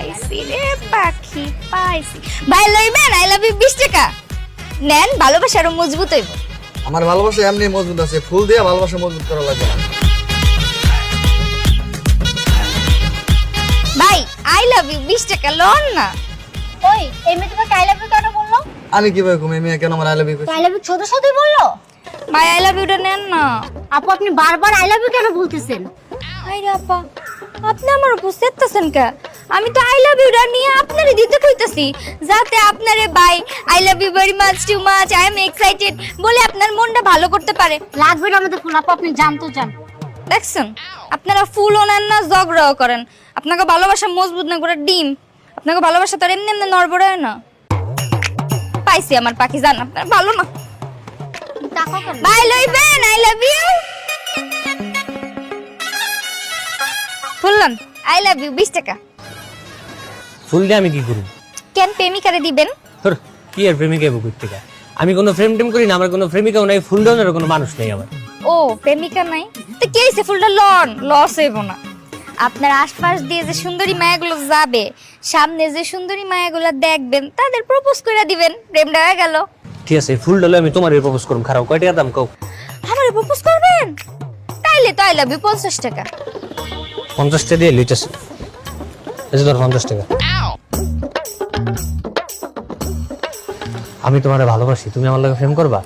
পাইছি রে পাখি পাইছি। ভাই লইবেন আই লাভ ইউ 20 টাকা নেন, ভালোবাসা আরো মজবুত হইব। আমার ভালোবাসা এমনি মজবুত আছে, ফুল দিয়ে ভালোবাসা মজবুত করা লাগবে না। ভাই আই লাভ ইউ 20 টাকা লন না। ওই এই মেয়ে তোমাকে আই লাভ ইউ কেন বললো? আমি কিভাবে ঘুমাই মেয়ে কেন আমার I love you I love you ছোট ছোটই বললো? ভাই আই লাভ ইউটা নেন না। আপু আপনি বারবার আই লাভ ইউ কেন বলতেছেন? আইরে আপা, আপনি আমার উপর চেতাছেন কে? আমি তো আই লাভ ইউটা নিয়ে আপনারে দিতে কইতাছি, যাতে আপনারে ভাই I love you very much too much I am excited বলে আপনার মনটা ভালো করতে পারে। লাগবে না আমাদের ফুল, আপু আপনি জানতো যান। দেখছেন, আপনারা ফুলও নেন না, ঝগড়াও করেন। আপনাকে ভালোবাসা মজবুত না করে ডিম, আপনাকে ভালোবাসা তো আর এমনি এমনি নড়বড় হয় না। পাইছি আমার পাখি, জান আপনার ভালো না। টাকা কেন? বাই লইবেন আই লাভ ইউ। ফুলন আই লাভ ইউ 20 টাকা। ফুল দিয়ে আমি কি করব? কেন প্রেমিকারে দিবেন? তোর কি আর প্রেমিকা এবো করতে গা? আমি কোনো প্রেম টেম করি না, আমার কোনো প্রেমিকাও নাই, ফুল দেওয়ার কোনো মানুষ নেই আমার। ও প্রেমিকা নাই তো কি হইছে, ফুলটা লন, লস হইব না। আপনার আশপাশ দিয়ে যে সুন্দরী মায়াগুলো যাবে, সামনে যে সুন্দরী মায়াগুলো দেখবেন, তাদের প্রপোজ করে দিবেন, প্রেমটা হয়ে গেল। ঠিক আছে, ফুল ডালে আমি তোমার প্রপোজ করব। খারাপ কয় টাকা দাম কও? আমারে প্রপোজ করবেন? তাইলে তো আই লাভ ইউ 50 টাকা। 50 টাকা দিয়ে লিটাস। এই যে ধর 50 টাকা। আমি তোমারে ভালোবাসি, তুমি আমার লগে প্রেম করবা?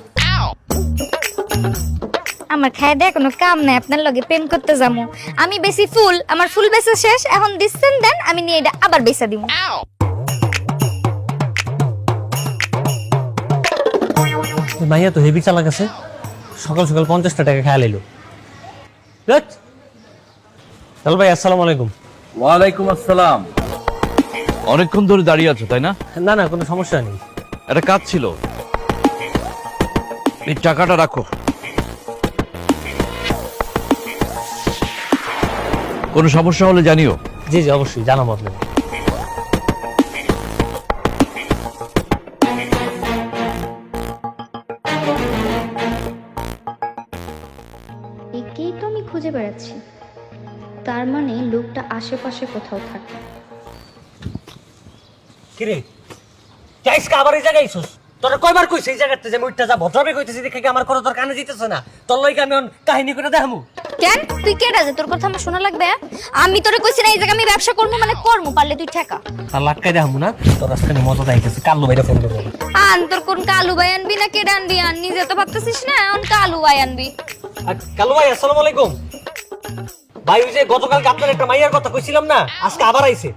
আমার খায় দেয় কোনো কাম নাই, আপনার লগে প্রেম করতে যাবো। আমি বেশি ফুল, আমার ফুল বেচা শেষ, এখন দিচ্ছেন দেন, আমি নিয়ে এটা আবার বেচা দিব। ভাইয়া তো হেভি চালাক আছে, সকাল সকাল 50 টাকা খেয়াল এলো। চল ভাই, আসসালামু আলাইকুম। ওয়ালাইকুম আসসালাম। অনেকক্ষণ ধরে দাঁড়িয়ে আছো তাই না? না না, কোনো সমস্যা নেই। একটা কাজ ছিল, এই টাকাটা রাখো। কোনো সমস্যা হলে জানিও। জি জি অবশ্যই জানাবো আপনাকে। একেই তো আমি খুঁজে বেড়াচ্ছি, তার মানে লোকটা আশেপাশে কোথাও থাকে। কিরে যাইস কা আবার এই জায়গায় আইছস? তোরা কয়বার কইছিস এই জায়গাতে যে মুইটা যা ভদ্রবে কইতেছিস, দেখে কি আমার কথা তোর কানে যাইতেছ না? তোর লইকে আমি কাহিনী করে দেখামু। কেন তুই কেডা যে তোর কথা আমার শোনা লাগবে? আমি তোরে কইছি না এই জায়গা আমি ব্যবসা করবো, মানে করবো, পারলে তুই ঠেকা। আর লাটকাই দেখামু না? তোর আজকে মজা দেখাইতেছি, কাল্লু ভাইরা ফোন করবো। আন তোর কোন কালু ভাই আনবি না কেডা আনবি? আন নিজে তো ভাবতেছিস না, এখন কালু ভাই আনবি। কাল্লু ভাই আসসালামু আলাইকুম। ভাই ওই যে গতকালকে আপনার একটা মাইয়ার কথা কইছিলাম না, আজকে আবার আইছে।